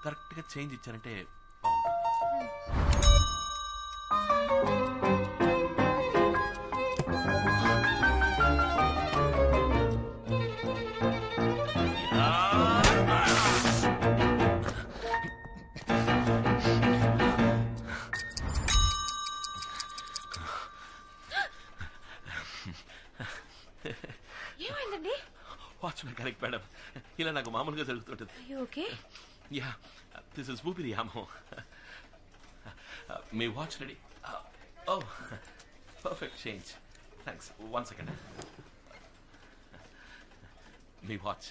Correct గా change ఇచ్చారంటే బాగుంటుంది. ఏమైందండి? వాచ్ మెకానిక్ మేడం, ఇలా నాకు మామూలుగా జరుగుతుంటుంది. ఓకే? యా, దిస్ ఇస్ ఊపిరి యామో. మీ వాచ్ రెడీ? ఓ, పర్ఫెక్ట్ చేంజ్. థ్యాంక్స్. 1 సెకండ్. మీ వాచ్.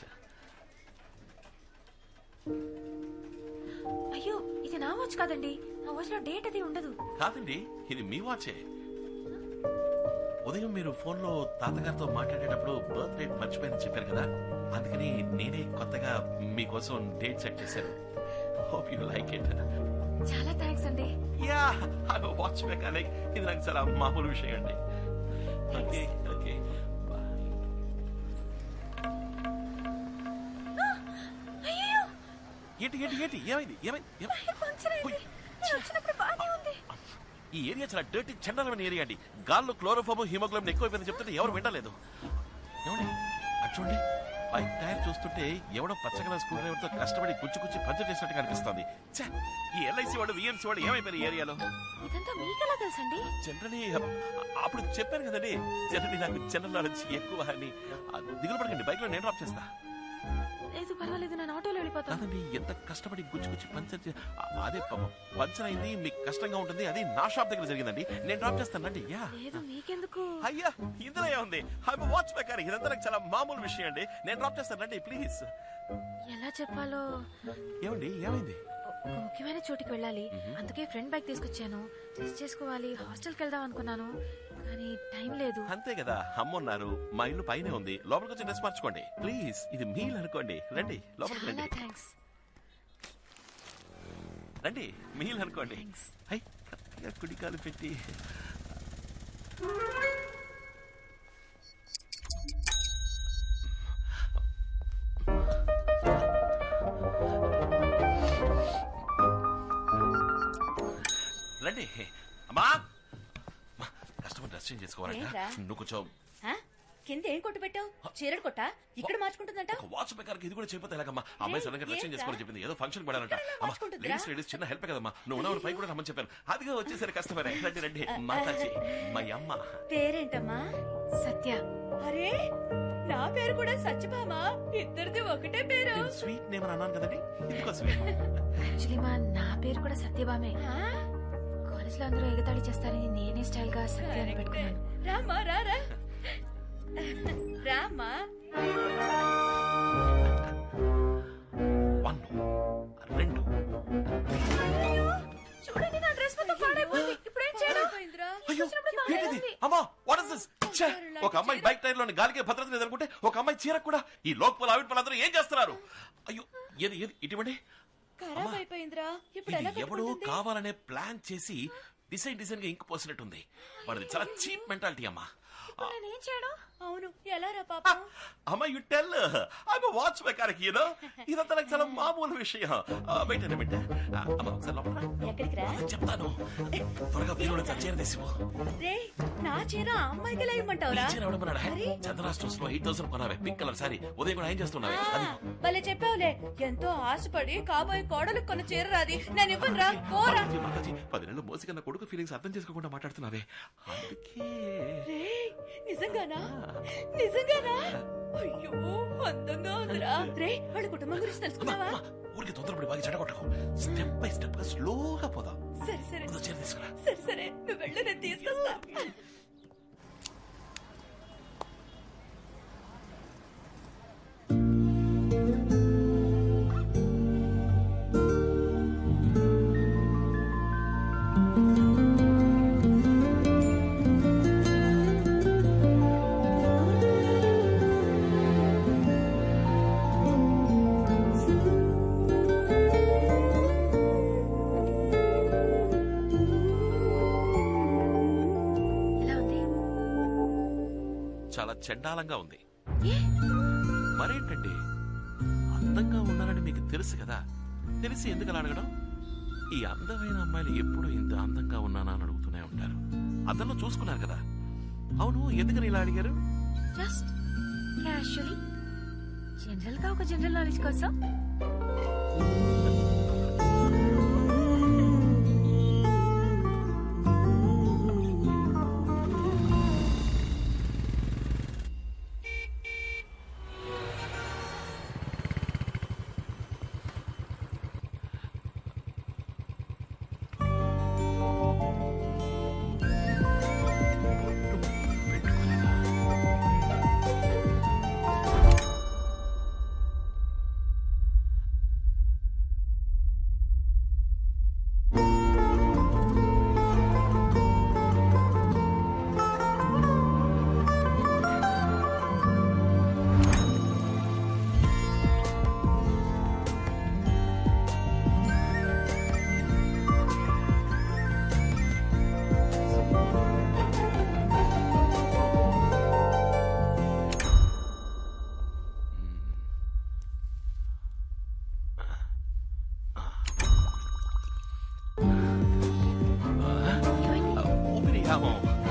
అయ్యో, ఇది నా వాచ్ కాదండి. నా వాచ్ లో డేట్ అది ఉండదు. కాదండి, ఇది మీ వాచే. ఉదయం మీరు ఫోన్ లో తాతగారితో మాట్లాడేటప్పుడు బర్త్ డేట్ మర్చిపోయిందని చెప్పారు కదా, అందుకని నేనే కొత్తగా మీకోసం డేట్ సెట్ చేశాను. Hope you like it. చాలా థ్యాంక్స్ అండి. Yeah, I am watch mechanic. ఇది నాకు చాలా మామూలు విషయం అండి. Okay okay, bye. అయ్యో, ఏంటి ఏంటి ఏంటి ఏమైంది ఏమైంది? పంక్చర్ అయింది. నేను వచ్చినప్పుడు బాగానే ఉంది. ఈ ఏరియా చాలా డర్టీ చండాలమైన ఏరియా అండి. గాల్లో క్లోరోఫామ్ హిమోగ్లోబిన్ ఎక్కువైపోయింది చెప్తుంటే ఎవరు వింటలేదు. ఏమండి అటు చూడండి, బైక్ టైర్ చూస్తుంటే ఎవడో పచ్చగల స్క్రూ డ్రైవర్ తో కష్టపడి గుచ్చి పంచర్ చేసినట్టుగా అనిపిస్తుంది. ఈ ఎల్ఐసి వాడు విఎంసీ వాడు ఏమైపోయారు ఈ ఏరియాలో? ఇదంతా మీకెలా తెలుసండి? జనరలీ అప్పుడు చెప్పాను కదండి, జనరలీ నాకు జనరల్ నాలెడ్జ్ ఎక్కువ అని. దిగులు పడకండి, బైక్ లో నేను డ్రాప్ చేస్తా. లేదు పర్వాలేదు, నేను ఆటోలో వెళ్ళిపోతాను. కాదండి, ఎంత కష్టపడి గుచ్చి పంచర్ అదే పంచర్ అయింది, మీకు కష్టంగా ఉంటుంది. అది నా షాప్ దగ్గర జరిగిందండి, నేను డ్రాప్ చేస్తానండి. యా, లేదు మీకెందుకు? అయ్యా ఇందులో ఏముంది, ఐఎమ్ వాచ్ మెకానిక్. ఇదంతా నాకు చాలా మామూలు విషయం అండి, నేను డ్రాప్ చేస్తానండి ప్లీజ్. ఎలా చెప్పాలో. ఏమండి ఏమైంది? ఒక ముఖ్యమైన చోటికి వెళ్ళాలి, అందుకే ఫ్రెండ్ బైక్ తీసుకొచ్చాను. టెస్ట్ చేసుకోవాలి, హాస్టల్కి వెళ్దాం అనుకున్నాను, కానీ టైం లేదు. అంతే కదా, అమ్మున్నారు. మా ఇల్లు పైనే ఉంది, లోపలికి వచ్చి డ్రెస్ మార్చుకోండి ప్లీజ్. ఇది మీల్ అనుకోండి, రండి లోపలికి చాలా రండి. థ్యాంక్స్. రండి, మీల్ అనుకోండి. హై, కరెక్ట్గా కుడికాలు పెట్టి. రండి. అమ్మా, కస్టమర్ డ్రెస్ చేంజ్ చేసుకోవాలంట. నువ్వు కొంచెం కింద ఏం కొట్టు పెట్టావు? చీరడు కొట్ట ఇక్కడ మార్చుకుంటుందంట. వాచ్ మెకానిక్ ఇది కూడా చెప్పితే ఎలాగమ్మా? అమ్మాయి సడన్గా డ్రెస్ చేంజ్ చేసుకోవాలని చెప్పింది, ఏదో ఫంక్షన్ పడాలంట. లేడీస్ చిన్న హెల్ప్ కదమ్మా, నువ్వు ఉన్నవాళ్ళు పై కూడా రమ్మని చెప్పాను. అదిగా వచ్చేసరి కస్టమర్. రండి రండి, మాతాజీ మా అమ్మ. పేరేంటమ్మా? సత్య. అరే, నా పేరు కూడా సత్యభామ. ఇద్దరిది ఒకటే పేరు. స్వీట్ నేమ్ అని అన్నాను కదండి, ఇందుకో స్వీట్. యాక్చువల్లీ నా పేరు కూడా సత్యభామే. కాలేజ్ లో అందరూ ఎగతాళి చేస్తారని నేనే స్టైల్ గా సత్య అని పెట్టుకున్నాను. రామా రారా రామా. 1 2 చూడండి, నా డ్రెస్ మొత్తం పాడైపోయింది. ఇప్పుడు ఏం చేయడం? అయ్యో, ఏంటిది? అమ్మా, వాట్ ఇస్ దిస్? ఒక అమ్మాయి బైక్ టైర్ లోని గాలికి భద్రత లేదనుకుంటే ఒక అమ్మాయి చీర కూడా. ఈ లోకల్ ఆవిడ వాళ్ళందరూ ఏం చేస్తున్నారు? అయ్యో, ఏది ఏది ఇటువంటి ఖరాబ్ అయిపోయిందిరా. ఇప్పుడు ఎలా ఎవడో కావాలనే ప్లాన్ చేసి డిజైన్ గా ఇంక్ పోసినట్టుంది. వాడిది చాలా చీప్ మెంటాలిటీ అమ్మా. నేనేం చేయడం? అవును, ఎలా రా పాప? అమ్మా, you tell. I'm a watch mechanic, you know. ఇదంతా నాకు చాలా మామూలు విషయం. వెయిట్ అన్న బిడ్డ. అమ్మా, ఒకసారి లోపల ఎక్కడికి రా చెప్తాను. త్వరగా బీరులో చీర తీసిపో. రే, నా చీర ఆ అమ్మాయికి ఎలా ఇమ్మంటావురా? చీర ఎవడమన్నాడా? చంద్ర స్టోర్స్ లో 8000 కొనావే, పింక్ కలర్ సారీ. ఉదయం కూడా ఏం చేస్తున్నావే? అది భలే చెప్పావులే. ఎంతో ఆశపడి కాబోయే కోడలు కొన్న చీర రాది. నేను ఇవ్వను రా, పోరా. 10 నెలలు మోసి కన్నా కొడుకు ఫీలింగ్స్ అర్థం చేసుకోకుండా మాట్లాడుతున్నావే, అందుకే. నిజంగానా? నిజంగానా? అయ్యో, అందంగా ఉందిరా. రే, వాళ్ళ కుటుంబం గురించి తెలుసుకున్నావా? ఊరికి తొందరపడి బాగా చెడగొట్టకు. స్టెప్ బై స్టెప్ గా స్లోగా పోదాం. సరే సరే చీర తీసుకురా. సరే సరే, నువ్వు వెళ్ళు, నేను తీసుకొస్తా. చాలా చండాలంగా ఉంది. మరేంటండి, అందంగా ఉన్నారని మీకు తెలుసు కదా, తెలిసి ఎందుకు అలా అడగడం? ఈ అందమైన అమ్మాయిలు ఎప్పుడు ఇంత అందంగా ఉన్నానా అని అడుగుతూనే ఉంటారు. అతను చూసుకున్నారు కదా. అవును, ఎందుకని ఇలా అడిగారు? జస్ట్ క్యాషువల్లీ, జనరల్ గా ఒక జనరల్ నాలెడ్జ్ కోసం.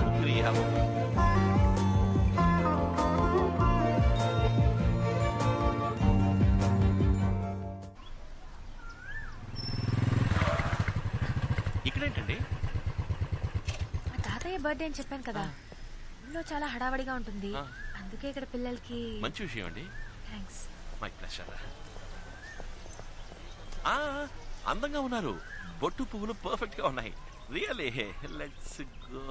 ఊపిరియామో. ఇక్కడేంటండి? మా తాతయ్య బర్త్డే అని చెప్పాను కదా, ఊళ్ళో చాలా హడావడిగా ఉంటుంది, అందుకే ఇక్కడ పిల్లలకి. మంచి విషయం అండి. థ్యాంక్స్. My pleasure. అందంగా ఉన్నారు. బొట్టు పువ్వులు పర్ఫెక్ట్ గా ఉన్నాయి. Really. Let's go.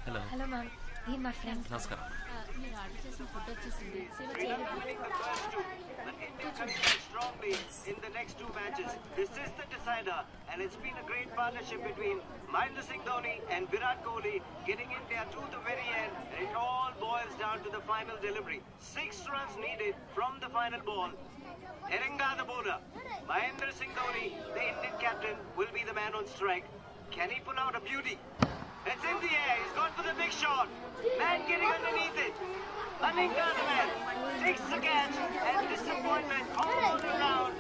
Hello. Hello ma'am, నేను మా ఫ్రెండ్. నమస్కారం. మీరు ఆర్డర్ చేసిన ఫుడ్ వచ్చేసింది. సేవ చేయాలి. Strongly in the next two matches. This is the decider, and it's been a great partnership between Mahendra Singh Dhoni and Virat Kohli, getting India to the very end. And it all boils down to the final delivery. 6 runs needed from the final ball. Eranga the bowler, Mahendra Singh Dhoni, the Indian captain, will be the man on strike. Can he pull out a beauty? It's in the air. He's gone for the big shot. Man getting underneath it. Aninga the man takes the catch, and disappointment all around.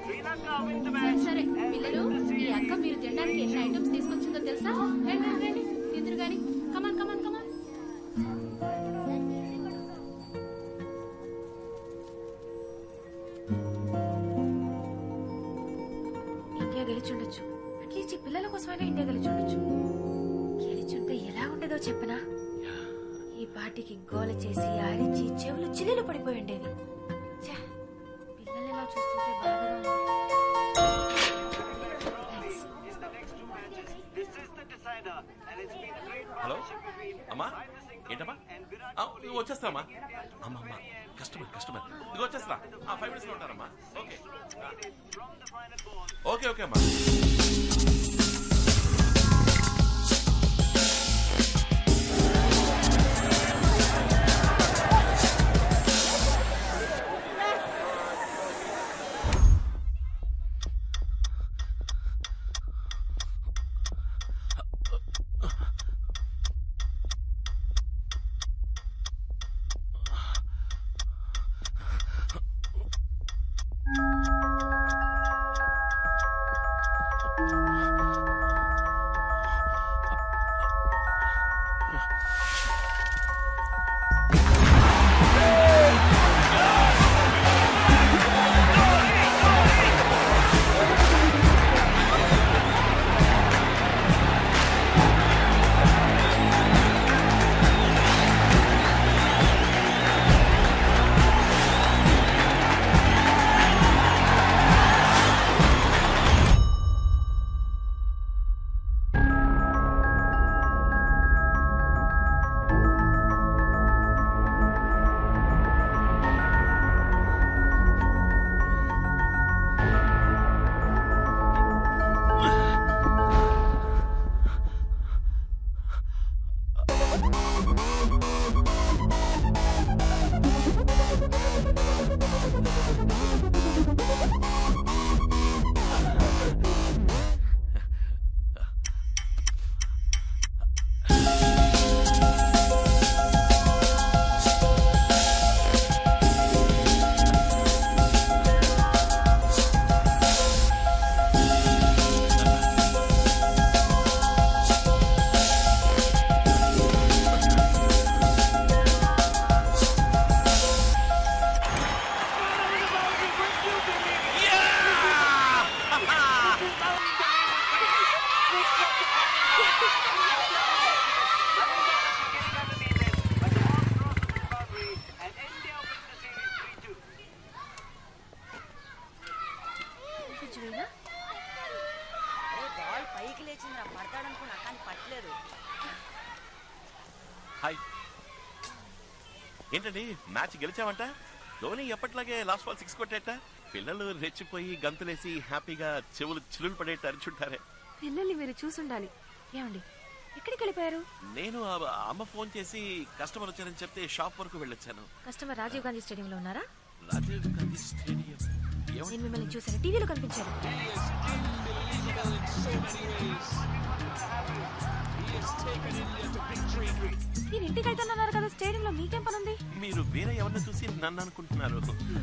Sri Lanka win the match. సరే పిల్లలు, ఈ అక్క మీరు తినడానికి ఎన్ని items తీసుకొచ్చిందో తెలుసా? రండి రండి రండి, తిందురు గాని. కమాన్ కమాన్ కమాన్. ఇండియా గెలిచుండొచ్చు. అట్లీస్ట్ ఈ పిల్లల కోసమైనా ఇండియా గెలిచుండొచ్చు. గెలిచుంటే ఎలా ఉండేదో చెప్పనా? ఈ పార్టీకి గోల చేసి ఆడించి చెవులు చిల్లులు పడిపోయి ఉండేవి. ఛే, పిల్లల్ని ఇలా చూస్తుంటే బాధగా ఉంది. థాంక్స్. హలో అమ్మా, ఏంటమ్మా? ఇదిగో వచ్చేస్తామా. అమ్మా అమ్మా, కస్టమర్ ఇదిగో వచ్చేస్తా. 5 minutes లో ఉంటారమ్మా. ఓకే ఓకే ఓకే అమ్మా. వీణా బాల్ పైకి లేచిందిరా, పడతాడనుకున్నా కానీ పట్టలేదు. హాయ్. ఏంటండి మ్యాచ్ గెలిచామంట? ధోని ఎప్పటిలాగే లాస్ట్ బాల్ 6 కొట్టేట. పిల్లలు రెచ్చిపోయి గంతులేసి హ్యాపీగా చెవులు చిల్లులు పడేట్టు అరిచుంటారే. పిల్లల్ని మీరు చూసుండాలి. ఏమండి ఎక్కడికి వెళ్ళిపోయారు? నేను అమ్మ ఫోన్ చేసి కస్టమర్ వచ్చారని చెప్తే షాప్ వరకు వెళ్ళొచ్చాను. కస్టమర్ రాజీవ్ గాంధీ స్టేడియంలో ఉన్నారా? రాజీవ్ గాంధీ స్టేడియం. నేను మిమ్మల్ని చూసాను, టీవీలో కనిపించారు. మీరు ఇంటికి వెళ్తున్నారు కదా, స్టేడియంలో మీకేం పని ఉంది? మీరు వేరే ఎవరిని చూసి నన్ను అనుకుంటున్నారు.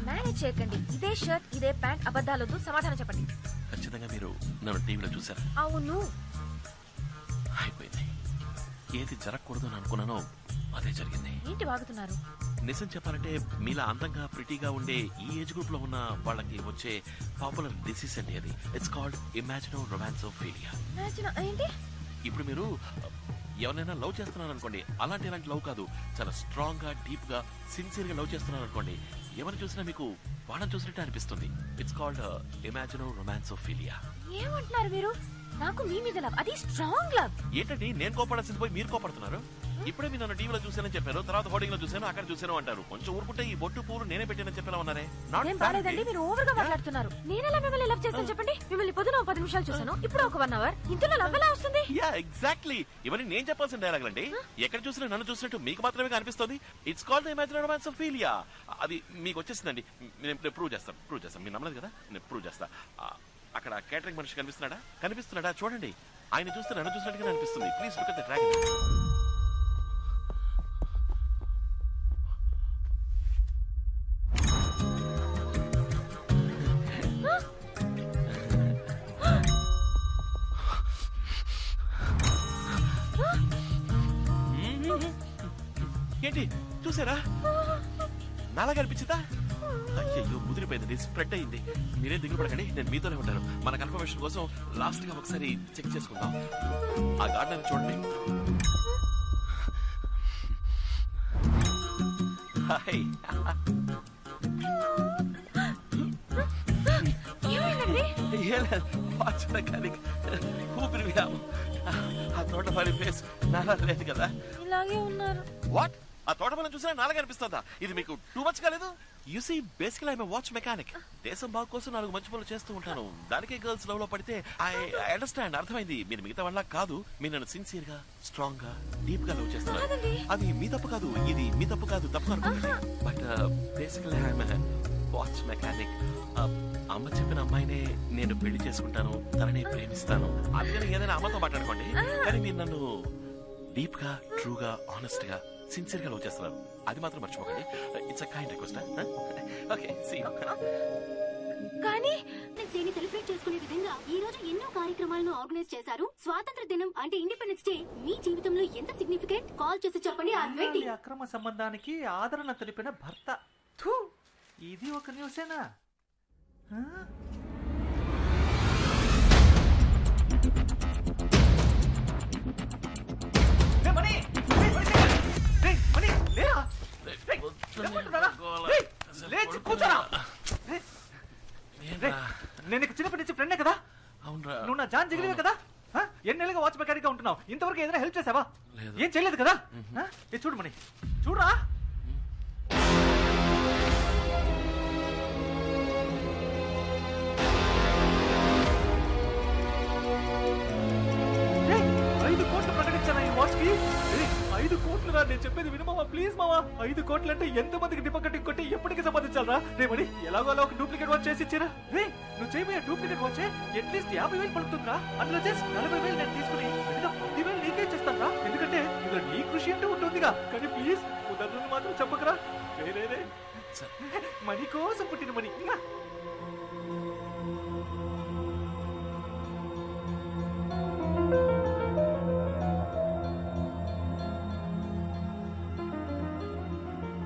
మేనేజ్ చేయకండి. ఇదే షర్ట్, ఇదే ప్యాంట్, అబద్ధాలొద్దు, సమాధానం చెప్పండి. ఖచ్చితంగా మీరు నన్ను టీవీలో చూసారా? అవును. అయిపోయింది. ఏది జరగకూడదు అని అనుకున్నానో అదే జరిగింది. ఏంటి వాగుతున్నారు? నిజం చెప్పాలంటే మీలా అందంగా ప్రిటీగా ఉండే ఈ ఏజ్ గ్రూప్ లో ఉన్న వాళ్ళకి వచ్చే పాపులర్ డిసీజ్ అండి అది. It's called imagino romansophilia. ఏంటి? ఇప్పుడు మీరు ఎవరైనా లవ్ చేస్తున్నారు అనుకోండి, అలాంటి లవ్ కాదు, చాలా స్ట్రాంగ్ గా డీప్ గా సిన్సియర్ గా లవ్ చేస్తున్నారు అనుకోండి, ఎవరిని చూసినా మీకు వాళ్ళని చూసినట్టే అనిపిస్తుంది. It's called imagino romansophilia. ఏమంటున్నారు మీరు? నాకు మీ మీద లవ్, అది స్ట్రాంగ్ లవ్. ఏంటండి నేను కోపడాల్సింది పోయి మీరు కోపడుతున్నారు? ఇప్పుడే మీరు నన్ను టీవీలో చూసానని చెప్పారు, తర్వాత హోర్డింగ్ లో చూసాను, అక్కడ చూసాను అంటారు. కొంచెం ఊరుకుంటే ఈ బొట్టు పూలు నేనే పెట్టానని చెప్పేలా ఉన్నారే. నేను బాలేదండి, మీరు ఓవర్ గా మాట్లాడుతున్నారు. నేనెలా మిమ్మల్ని లవ్ చేస్తాను చెప్పండి? మిమ్మల్ని పొద్దున 10 నిమిషాలు చూసాను, ఇప్పుడు ఒక 1 అవర్. ఇంతలో లవ్ ఎలా వస్తుంది? Yeah exactly. ఇవన్నీ నేను చెప్పాల్సిన డైలాగ్ అండి. ఎక్కడ చూసినా నన్ను చూసినట్టు మీకు మాత్రమే కనిపిస్తుంది. It's called imaginary romansophilia. అది మీకు వచ్చేసిందండి. నేను ప్రూవ్ చేస్తాను. మీరు నమ్మలేదు కదా, నేను ప్రూవ్ చేస్తా. అక్కడ కేటరింగ్ మనిషి కనిపిస్తున్నాడా చూడండి. ఆయన చూస్తే నన్ను చూసినట్టుగా అనిపిస్తుంది. Please look at the dragon. ఏంటి చూసారా? నాలాగా అనిపించిందా? అయ్యో ముదిరిపోయింది, స్ప్రెడ్ అయింది. మీరే దిగులు పడకండి, నేను మీతోనే ఉంటాను. మన కన్ఫర్మేషన్ కోసం లాస్ట్ గా ఒకసారి చెక్ చేసుకుందాం. ఆ గార్డెన్ చూడండి. హాయ్. వాచ్ మెకానిక్ ఊపిరి వ్యాము. ఆ తోటమాలి ఫేస్ నాలా లేదు కదా. ఇలాగే ఉన్నారు. వాట్? ఆ తోటమాలని చూసినా నాలుగు అనిపిస్తుందా? ఇది మీకు టూ మచ్ కాలేదు? యు సీ బేసికల్ ఐఎమ్ వాచ్ మెకానిక్. దేశం బాగు కోసం 4 మంచి పనులు చేస్తూ ఉంటాను. దానికే గర్ల్స్ లవ్ లో పడితే ఐ అండర్స్టాండ్, అర్థమైంది. మీరు మిగతా వాళ్ళ కాదు, మీరు నన్ను సిన్సియర్ గా స్ట్రాంగ్ గా డీప్ గా లవ్ చేస్తున్నారు. అది మీ తప్పు కాదు, ఇది మీ తప్పు కాదు, తప్పు అనుకోండి. బట్ బేసికల్ ఐఎమ్ వాచ్ మెకానిక్. అమ్మ చెప్పిన అమ్మాయినే నేను పెళ్లి చేసుకుంటాను, తననే ప్రేమిస్తాను. అందుకని ఏదైనా అమ్మతో మాట్లాడుకోండి. కానీ మీరు నన్ను డీప్ గా ట్రూ గా ఆనెస్ట్ గా సిన్సియర్ గా లవ్ చేస్తున్నారు. అది మాత్రం మర్చిపోకండి. It's a kind request. Okay see you. కానీ డేని సెలబ్రేట్ చేసుకునే విధంగా ఈ రోజు ఎన్నో కార్యక్రమాలను ఆర్గనైజ్ చేశారు. స్వాతంత్ర దినం అంటే ఇండిపెండెన్స్ డే మీ జీవితంలో ఎంత సిగ్నిఫికెంట్? కాల్ చేసి చెప్పండి. అక్రమ సంబంధానికి ఆదరణ తెలిపిన భర్త. ఇది ఒక న్యూసేనా? నేను చిన్నప్పటి నుంచి ఫ్రెండే కదా. నువ్వు నా జాన్ జిగిరివే కదా. ఎన్నేళ్ళుగా వాచ్ మెకానిక్ గా ఉంటున్నావు, ఇంతవరకు ఏదైనా హెల్ప్ చేసావా? ఏం చేయలేదు కదా. చూడు మణి, చూడరా. $5 కోట్లు రా. నేను చెప్పేది వినమావా, ప్లీజ్ మావా. 5 కోట్లు అంటే ఎంత మందికి డిపాజిట్ కొట్టి ఎప్పటికి సంపాదించాలరా? రేమని ఎలాగో ఒక డూప్లికేట్ వాచ్ చేసి ఇచ్చిరా. రే నువ్వు చేయబోయే డూప్లికేట్ వాచ్ అట్లీస్ట్ 50,000 పడుతుందిరా. అందులో చేసి 40,000 నేను తీసుకుని 10,000 నీకే చేస్తాను రా. ఎందుకంటే ఇందులో నీ కృషి అంటూ ఉంటుందిగా. కానీ ప్లీజ్ కుదరదు మాత్రం చెప్పకరా. రే మనీ కోసం పుట్టిన మనీ.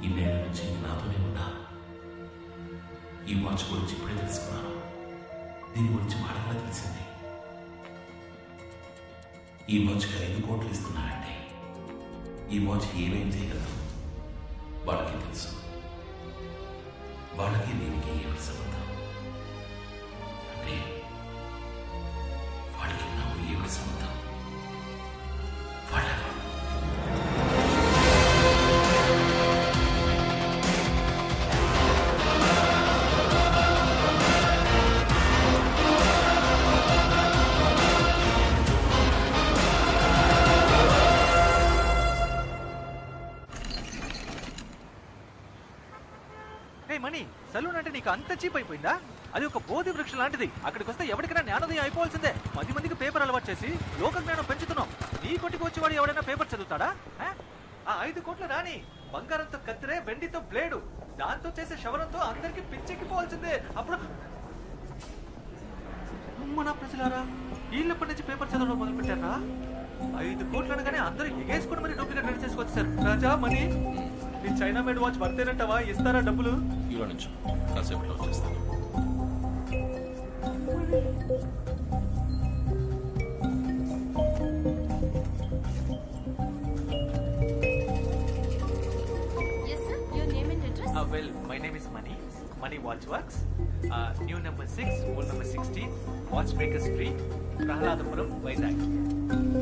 ఇన్నేళ్ళ నుంచి నాతోనే ఉన్నా. ఈ వాచ్ గురించి ఇప్పుడే తెలుసుకున్నాను. దీని గురించి మాటలా తెలిసింది. ఈ వాచ్ 5 కోట్లు ఇస్తున్నారంటే ఈ వాచ్ ఏమేం చేయగలదు వాళ్ళకి తెలుసు. వాళ్ళకి దీనికి ఏమి సంబంధం అంటే నీకు అంత చీప్ అయిపోయిందా? అది ఒక బోధి వృక్షం లాంటిది. అక్కడికి వస్తే ఎవరికైనా జ్ఞానోదయం అయిపోవాల్సిందే. 10 మందికి పేపర్ అలవాటు చేసి లోక జ్ఞానం పెంచుతున్నాం. నీ కొట్టుకు వచ్చేవాడు ఎవడైనా పేపర్ చదువుతాడా? ఆ 5 కోట్ల రాని బంగారంతో కత్తిరే, వెండితో బ్లేడు, దాంతో చేసే శవరంతో అందరికి పిచ్చెక్కిపోవాల్సిందే. అప్పుడు మన ప్రజలారా వీళ్ళప్పటి నుంచి పేపర్ చదవడం మొదలు పెట్టారా? 5 కోట్లు అనగానే అందరూ ఎగేసుకుని మరి డూప్లికేట్ రెడీ చేసుకొచ్చారు. రాజా మనీ నీ చైనా మేడ్ వాచ్ వర్తేనంటావా? ఇస్తారా డబ్బులు? ఈలో నుంచి కాసేపట్లో వచ్చేస్తాను. Yes, sir. Your name and address? Well, my name is Mani. Mani Watch Works. New number 6, old number 16, Watchmaker Street, Prahaladapuram, Vizag.